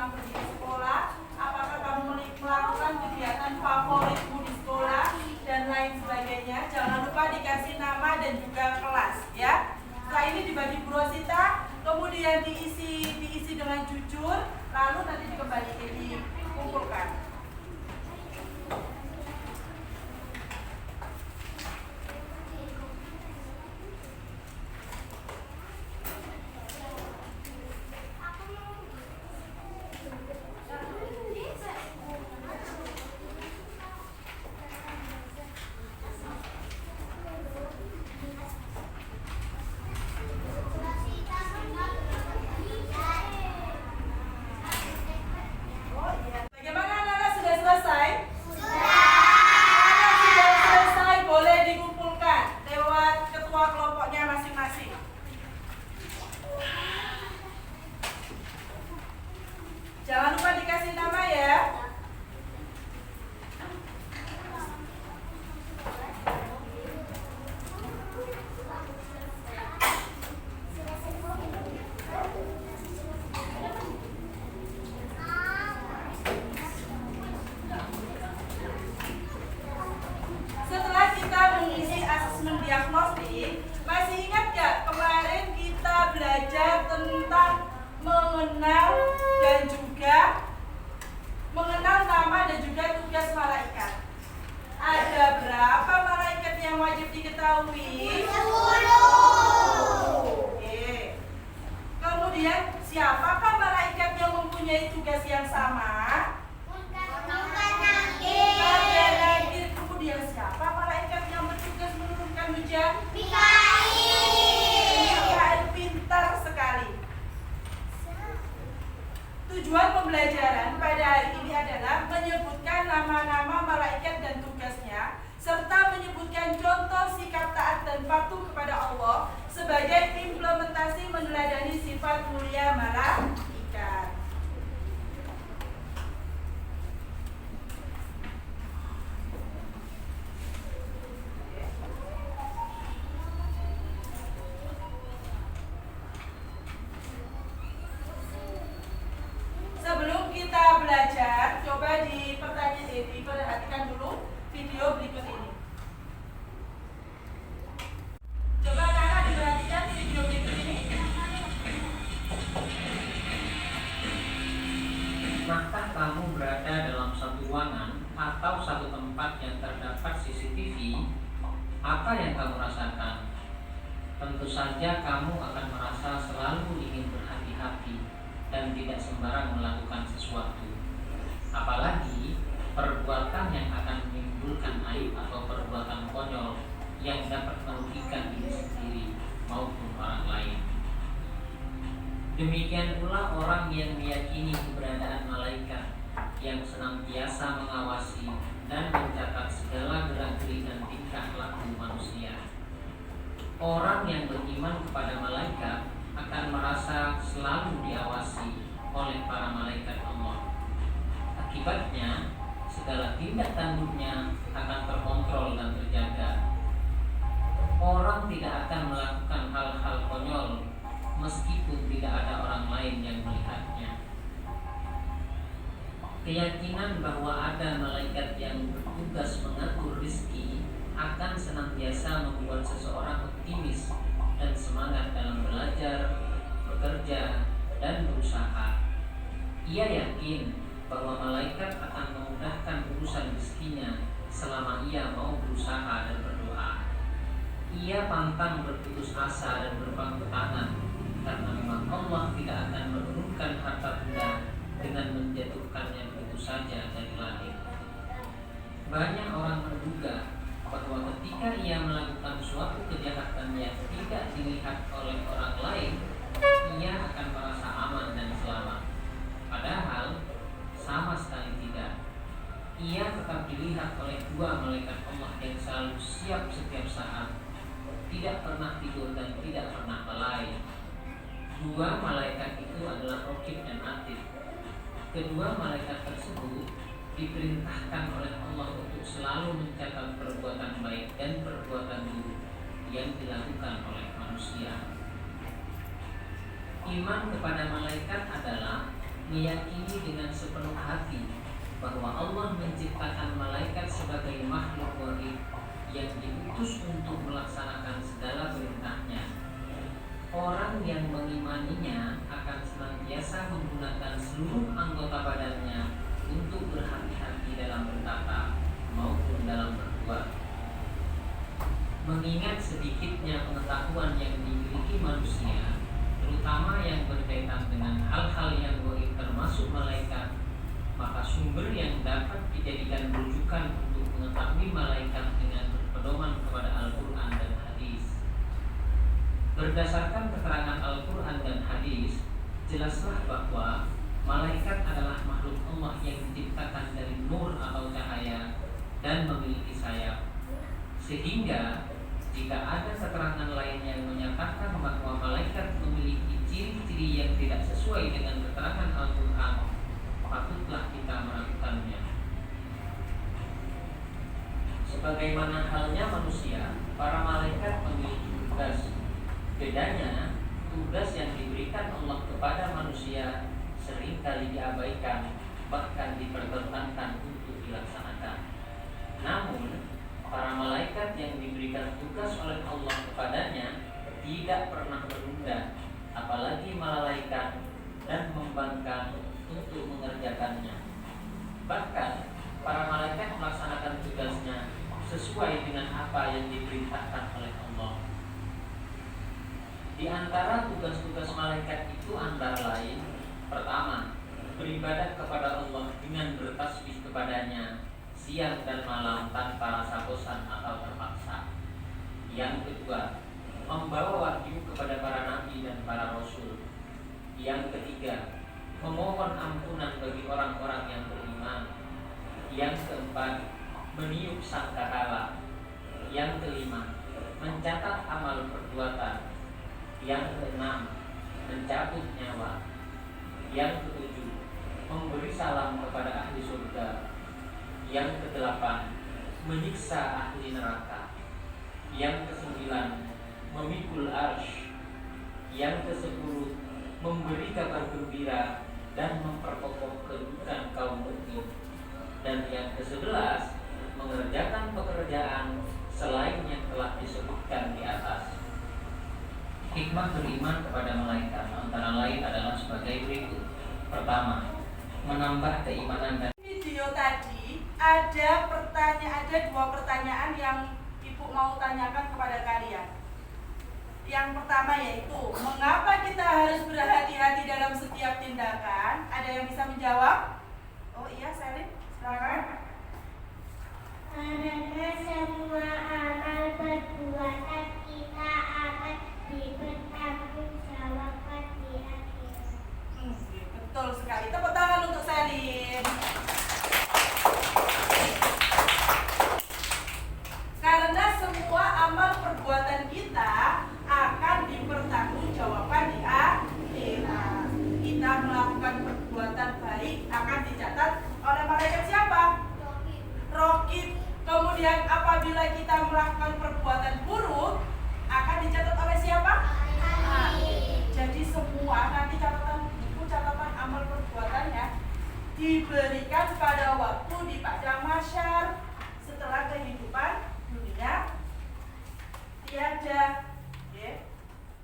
kamu di sekolah, apakah kamu melakukan kegiatan favoritmu di sekolah dan lain sebagainya. Jangan lupa dikasih nama dan juga kelas ya. Setelah ini dibagi Bu Rosita, kemudian diisi dengan jujur, lalu nanti dikembalikan dikumpulkan. Jangan lupa dikasih nama ya. Setelah kita mengisi asesmen diagnostik, masih ingat gak kemarin kita belajar tentang mengenal dan juga mengenal nama dan juga tugas malaikat. Ada berapa malaikat yang wajib diketahui? 10. Oke. Kemudian siapakah malaikat yang mempunyai tugas yang sama? Nakir. Kemudian siapa malaikat yang bertugas menurunkan hujan? Mikail, pintar sekali. Tujuan pembelajaran pada hari ini adalah menyebutkan nama-nama malaikat dan tugasnya, serta menyebutkan contoh sikap taat dan patuh kepada Allah sebagai implementasi meneladani sifat mulia malaikat. Sebelum kita belajar, coba diperhatikan dulu video berikut ini. Coba anak-anak diperhatikan video berikut ini. Maka kamu berada dalam satu ruangan atau satu tempat yang terdapat CCTV, apa yang kamu rasakan? Tentu saja kamu akan merasa selalu ingin berhati-hati dan tidak sembarang melakukan sesuatu. Apalagi perbuatan yang akan menimbulkan aib atau perbuatan konyol yang dapat merugikan diri sendiri maupun orang lain. Demikian pula orang yang meyakini keberadaan malaikat yang senantiasa mengawasi dan mencatat segala gerak-gerik dan tingkah laku manusia. Orang yang beriman kepada malaikat akan merasa selalu diawasi oleh para malaikat Allah. Akibatnya, segala tindak tanduknya akan terkontrol dan terjaga. Orang tidak akan melakukan hal-hal konyol meskipun tidak ada orang lain yang melihatnya. Keyakinan bahwa ada malaikat yang bertugas mengatur rezeki akan senantiasa membuat seseorang optimis dan semangat dalam belajar, bekerja, dan berusaha. Ia yakin bahwa malaikat akan memudahkan urusan rezekinya selama ia mau berusaha dan berdoa. Ia pantang berputus asa dan berpangku tangan, karena memang Allah tidak akan menurunkan harta benda dengan menjatuhkannya begitu saja dari langit. Banyak orang menduga bahwa ketika ia melakukan suatu kejahatan yang tidak dilihat oleh orang lain, ia akan merasa aman dan selamat. Padahal sama sekali tidak. Ia tetap dilihat oleh dua malaikat Allah yang selalu siap setiap saat, tidak pernah tidur dan tidak pernah lalai. Dua malaikat itu adalah Raqib dan Atid. Kedua malaikat tersebut diperintahkan oleh Allah untuk selalu mencatat perbuatan baik dan perbuatan buruk yang dilakukan oleh manusia. Iman kepada malaikat adalah meyakini dengan sepenuh hati bahwa Allah menciptakan malaikat sebagai makhluk gaib yang diutus untuk melaksanakan segala perintahnya. Orang yang mengimaninya akan senantiasa menggunakan seluruh anggota badannya untuk berhati-hati dalam berkata maupun dalam berbuat. Mengingat sedikitnya pengetahuan yang dimiliki manusia, terutama yang berkaitan dengan hal-hal yang gaib termasuk malaikat, maka sumber yang dapat dijadikan rujukan untuk mengetahui malaikat dengan berpedoman kepada Al-Quran dan hadis. Berdasarkan keterangan Al-Quran dan hadis, jelaslah bahwa malaikat adalah makhluk Allah yang diciptakan dari nur atau cahaya dan memiliki sayap. Sehingga jika ada keterangan lain yang menyatakan bahwa malaikat memiliki ciri-ciri yang tidak sesuai dengan keterangan Al-Quran, patutlah kita meragukannya. Sebagaimana halnya manusia, para malaikat memiliki tugas. Bedanya, tugas yang diberikan Allah kepada manusia seringkali diabaikan, bahkan dipertentangkan untuk dilaksanakan. Namun, para malaikat yang diberikan tugas oleh Allah kepadanya tidak pernah menunda, apalagi melalaikan dan membangkang untuk mengerjakannya. Bahkan, para malaikat melaksanakan tugasnya sesuai dengan apa yang diperintahkan oleh Allah. Di antara tugas-tugas malaikat itu antara lain: pertama, beribadah kepada Allah dengan bertasbih kepadanya siang dan malam tanpa rasa bosan atau terpaksa. Yang kedua, membawa wahyu kepada para nabi dan para rasul. Yang ketiga, memohon ampunan bagi orang-orang yang beriman. Yang keempat, meniup sangkakala. Yang kelima, mencatat amal perbuatan. Yang keenam, mencabut nyawa. Yang ketujuh, memberi salam kepada ahli surga. Yang kedelapan, menyiksa ahli neraka. Yang kesembilan, memikul arsy. Yang kesepuluh, memberi kabar gembira dan memperkokoh kedudukan kaum mukmin. Dan yang ke-11, mengerjakan pekerjaan selain yang telah disebutkan di atas. Hikmah beriman kepada malaikat antara lain adalah sebagai berikut. Pertama, menambah keimanan dan video tadi ada dua pertanyaan yang Ibu mau tanyakan kepada kalian. Yang pertama yaitu, mengapa kita harus berhati-hati dalam setiap tindakan? Ada yang bisa menjawab? Oh iya, Selin, silakan. Karena semua amal perbuatan kita akan dipertanggungjawabkan di akhirat. Betul sekali. Tepuk tangan untuk Selin. Karena semua amal perbuatan kita akan dipertanggungjawabkan di akhirat. Kita melakukan perbuatan baik akan dicatat oleh malaikat siapa? Raqib. Kemudian apabila kita melakukan perbuatan buruk akan dicatat oleh siapa? Jadi semua nanti catatan amal perbuatannya diberikan pada waktu di padang mahsyar setelah kehidupan dunia tiada.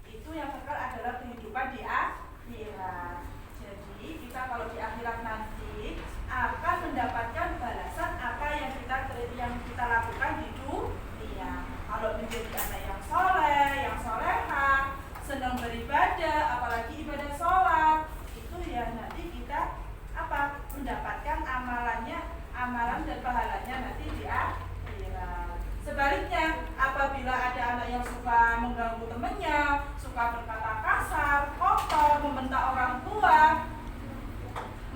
Itu yang kekal adalah kehidupan di akhirat. Jadi kita kalau di akhirat nanti akan mendapatkan balasan apa yang kita lakukan di dunia. Kalau menjadi anak yang soleh, yang soleha, senang beribadah, apalagi ibadah sholat, itu ya nanti kita mendapatkan amalan dan pahalanya nanti di akhirat. Sebaliknya, apabila ada anak yang suka mengganggu temannya, suka berkata kasar, kotor, membentak orang tua,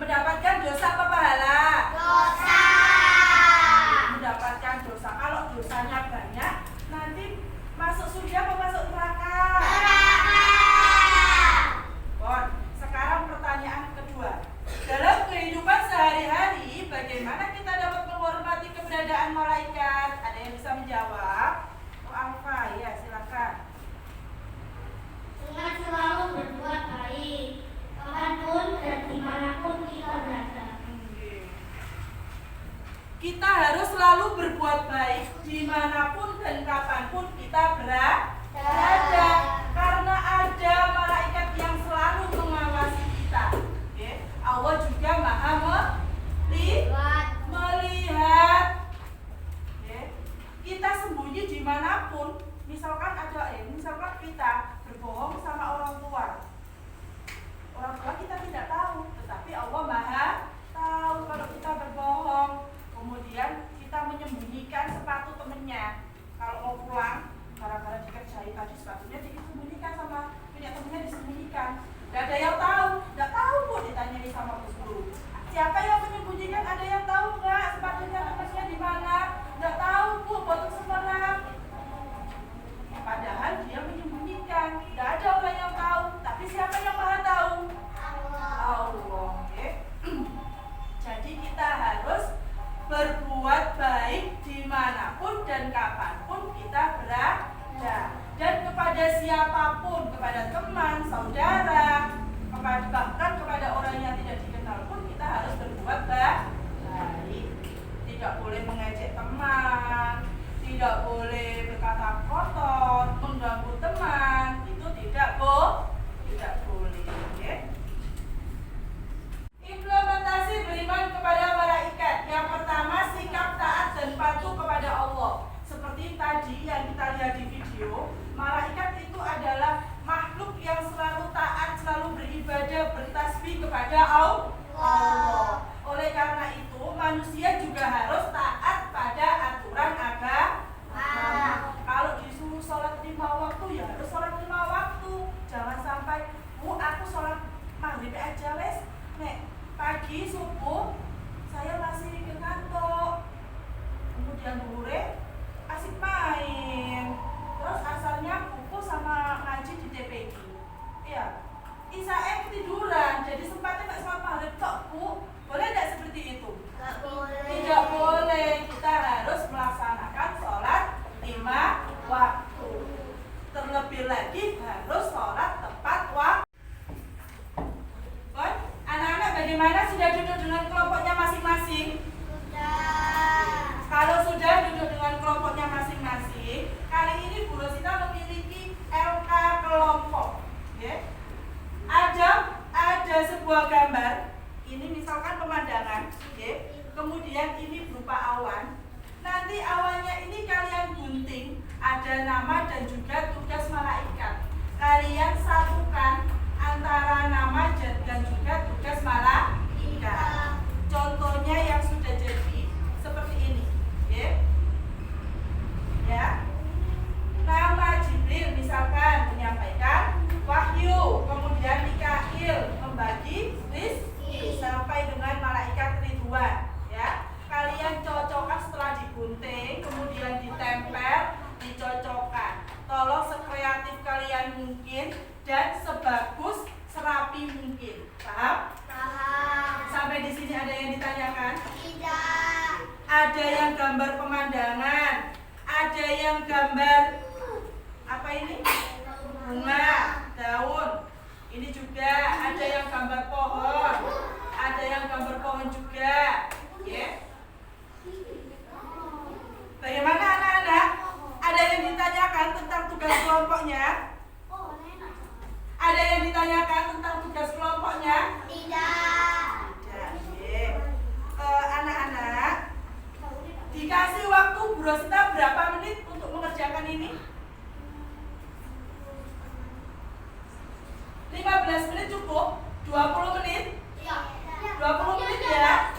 mendapatkan dosa apa pahala? Dosa. Mendapatkan dosa. Kalau dosanya banyak, nanti masuk surga atau masuk neraka? Neraka. Bon, sekarang pertanyaan kedua. Dalam kehidupan sehari-hari, bagaimana kita dapat menghormati keberadaan malaikat? Ada yang bisa menjawab? Oh, Alfa, ya silakan. Dengan selalu berbuat baik, kapanpun dan dimana dimanapun kita berada. Kita harus selalu berbuat baik dimanapun dan kapanpun kita berada, karena ada malaikat yang selalu mengawasi kita. Oke. Allah juga maha melihat. Oke. Kita sembunyi dimanapun, misalkan kita berbohong sama orang tua kita tidak tahu, tetapi Allah maha tahu kalau kita berbohong. Kemudian kita menyembunyikan sepatu temennya. Kalau mau pulang, gara-gara dikerjain tadi sepatunya disembunyikan sama punya temennya, disembunyikan. Gak ada yang tahu, gak tahu Bu, ditanyai sama bos guru. Siapa yang menyembunyikan? Ada yang tahu nggak sepatunya temennya di mana? Gak tahu Bu, batuk semerang. Padahal dia menyembunyikan. Gak ada orang yang tahu. Tapi siapa yang maha tahu? Allah. Okay. Jadi kita harus berbuat baik dimanapun dan kapanpun kita berada, dan kepada siapapun, kepada teman, saudara, bahkan kepada orang yang tidak dikenal pun kita harus berbuat baik. Tidak boleh mengejek teman, tidak boleh berkata kotor, mengganggu teman, itu tidak boleh. Okay? Implementasi beriman kepada malaikat. Yang pertama, sikap taat dan patuh kepada Allah. Seperti tadi yang kita lihat di video, malaikat itu adalah makhluk yang selalu taat, selalu beribadah, bertasbih kepada Allah. Oleh karena itu, manusia juga harus taat pada aturan agama. Kalau disuruh sholat 5 waktu, ya harus sholat 5 waktu. Jangan sampai, Bu, aku sholat maghrib aja wes, nek pagi subuh saya masih ke kantor, kemudian sore asik main, terus asalnya buku sama ngaji di TPG. Iya, Isae ketiduran, jadi sempatnya nggak sholat maghrib tok Bu. Boleh tidak seperti itu? Tidak boleh. Kita harus melaksanakan sholat 5 waktu. Terlebih lagi harus sholat tepat waktu. Anak-anak bagaimana, sudah duduk dengan kelompoknya masing-masing? Sudah. Kalau sudah duduk dengan kelompoknya masing-masing, kali ini Bu Rosita memiliki LK kelompok. Ya. Ada sebuah gambar. Ini misalkan pemandangan, ya. Kemudian ini berupa awan. Nanti awannya ini kalian gunting, ada nama dan juga tugas malaikat. Kalian satukan antara nama dan juga tugas malaikat. Contohnya yang sudah jadi seperti ini, ya. Ya. Nama Jibril misalkan menyampaikan wahyu, kemudian Mikail membagi rizki, sampai dengan malaikat Ridwan, ya. Kalian cocokkan setelah digunting, kemudian ditempel, dicocokkan. Tolong sekreatif kalian mungkin dan sebagus serapi mungkin. Paham? Paham. Sampai di sini ada yang ditanyakan? Tidak. Ada yang gambar pemandangan, ada yang gambar apa ini? Bunga, daun. Ini juga ada yang gambar pohon, ada yang gambar pohon juga, ya. Bagaimana anak-anak? Ada yang ditanyakan tentang tugas kelompoknya? Ada yang ditanyakan tentang tugas kelompoknya? Tidak. Tidak. Anak-anak, dikasih waktu Bu Rosita berapa menit untuk mengerjakan ini? 15 menit cukup? 20 menit? 20 menit ya?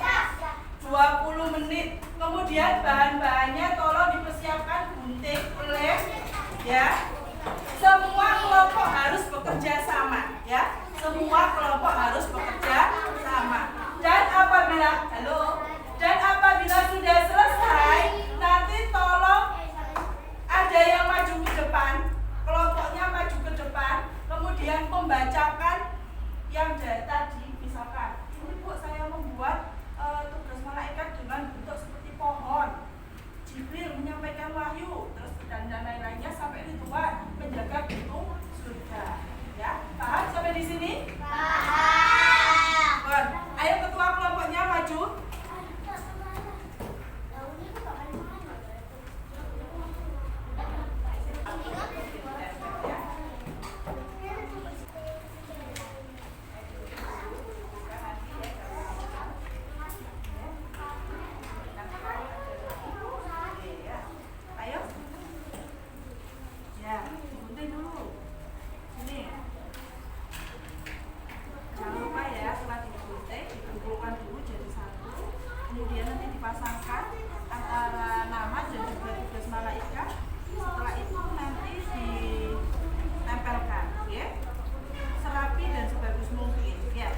20 menit. Kemudian bahan-bahannya tolong dipersiapkan, gunting, lem, ya. Semua kelompok harus bekerja sama, ya. Semua kelompok harus bekerja sama. Dan apabila sudah selesai, nanti tolong ada yang maju ke depan, kelompoknya maju ke depan, kemudian membacakan yang dari tadi. Misalkan, ini Bu, saya membuat tugas malaikat dengan bentuk seperti pohon. Jibril menyampaikan wahyu, terus dan lain-lainnya sampai Ridwan menjaga pintu surga. dipasangkan antara nama dan juga tugas malaikat. Setelah itu nanti ditempelkan, ya, serapi dan sebagus mungkin, ya.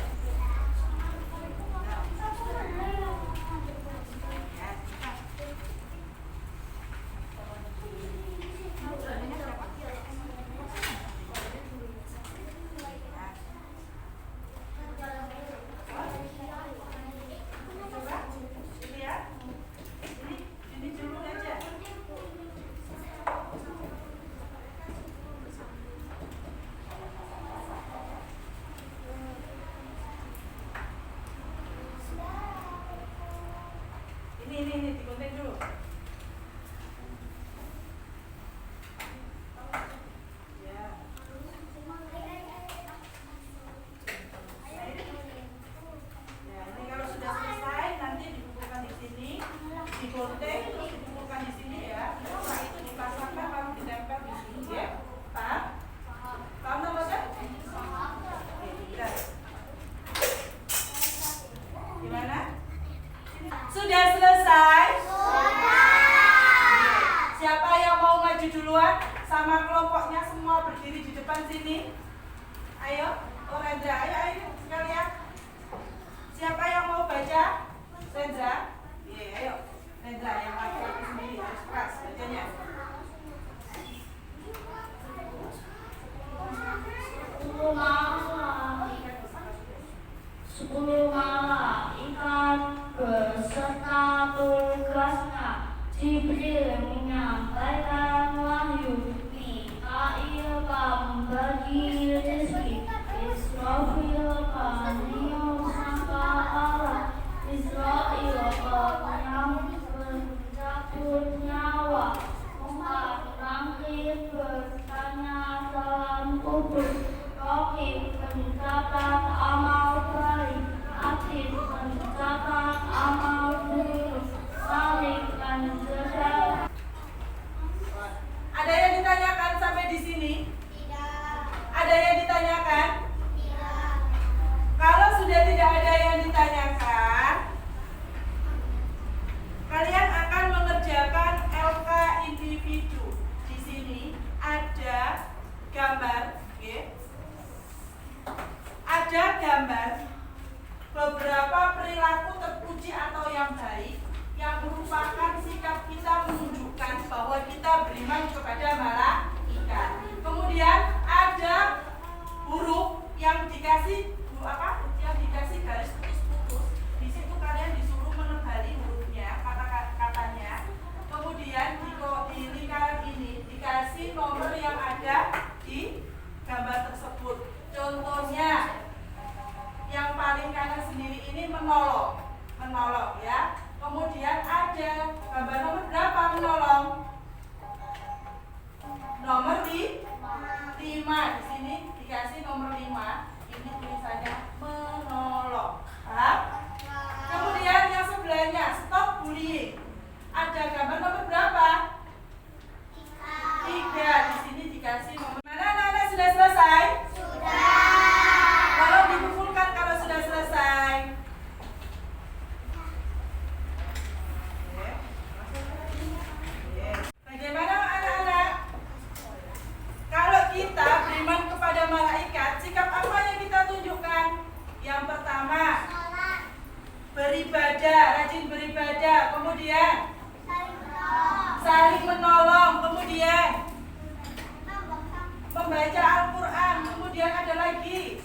Ini digunting dulu. Ya. Ya, ini kalau sudah selesai nanti dikumpulkan di sini, digunting terus dikumpulkan di sini ya. Setelah itu dipasangkan lalu ditempel di sini ya. Paham? Paham teman-teman? Oke, gimana? Sudah selesai? Siapa yang mau maju duluan? Sama kelompoknya semua berdiri di depan sini. Ayo, Rendra, ayo sekalian. Siapa yang mau baca? Rendra? Iya, ayo. Rendra yang laki-laki sendiri harus keras bacanya. Sepuluh malaikat beserta tugasnya. Jibril menyampaikan wahyu, Mikail membagi rezeki, Israfil meniup sangkakala, Israil mencabut nyawa, Muhammad bangkit bertanya dalam kubur, Rohim mencatat amal baik, Atid mencatat amal buruk, Saling mencatat. Ada yang ditanyakan sampai di sini? Tidak. Ada yang ditanyakan? Tidak. Kalau sudah tidak ada yang ditanyakan, kalian akan mengerjakan LK individu. Di sini ada gambar, oke? Ada gambar beberapa perilaku terpuji atau yang baik yang merupakan sikap kita menunjukkan bahwa kita beriman kepada malaikat. Kemudian ada huruf yang dikasih yang dikasih garis putus-putus. Di situ kalian disuruh menebali hurufnya, kata-katanya. Kemudian di lingkaran ini dikasih nomor yang ada di gambar tersebut. Contohnya yang paling kanan sendiri ini menolong ya. Kemudian ada gambar nomor berapa menolong? Nomor 5. Di sini dikasih nomor 5. Ini tulisannya menolong. Paham? Kemudian yang sebelahnya stop bullying. Ada gambar nomor berapa? 3. Di sini dikasih nomor. Mana anak-anak sudah selesai? Kalau dikumpulkan kalau sudah selesai. Bagaimana anak-anak? Kalau kita beriman kepada malaikat, sikap apa yang kita tunjukkan? Yang pertama, beribadah, rajin beribadah. Kemudian saling menolong. Kemudian membaca Al-Quran. Kemudian ada lagi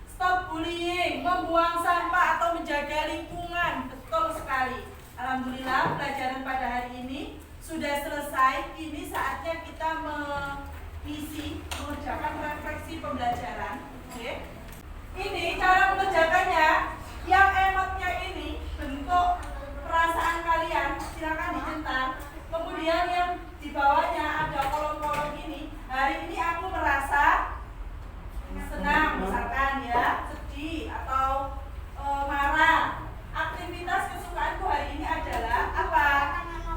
stop bullying, membuang sampah atau menjaga lingkungan. Betul sekali. Alhamdulillah pelajaran pada hari ini sudah selesai. Ini saatnya kita mengerjakan refleksi pembelajaran. Oke. Ini cara mengerjakannya. Yang emotnya ini bentuk perasaan kalian, silakan dicentang. Kemudian yang di bawahnya ada kolom-kolom ini. Hari ini aku merasa senang misalkan ya, sedih atau marah. Aktivitas kesukaanku hari ini adalah apa?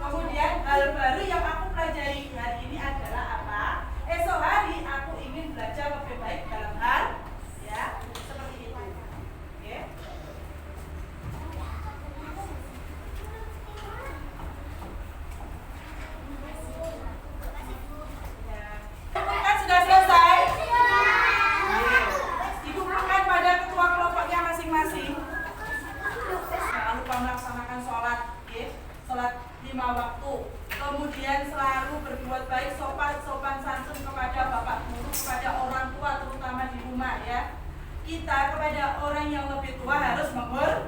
Kemudian hal baru yang aku pelajari hari ini adalah apa? Esok hari aku ingin belajar lebih baik dalam hal ya seperti itu. Oke. 5 waktu. Kemudian selalu berbuat baik, sopan santun kepada bapak guru, kepada orang tua terutama di rumah ya. Kita kepada orang yang lebih tua harus menghormati.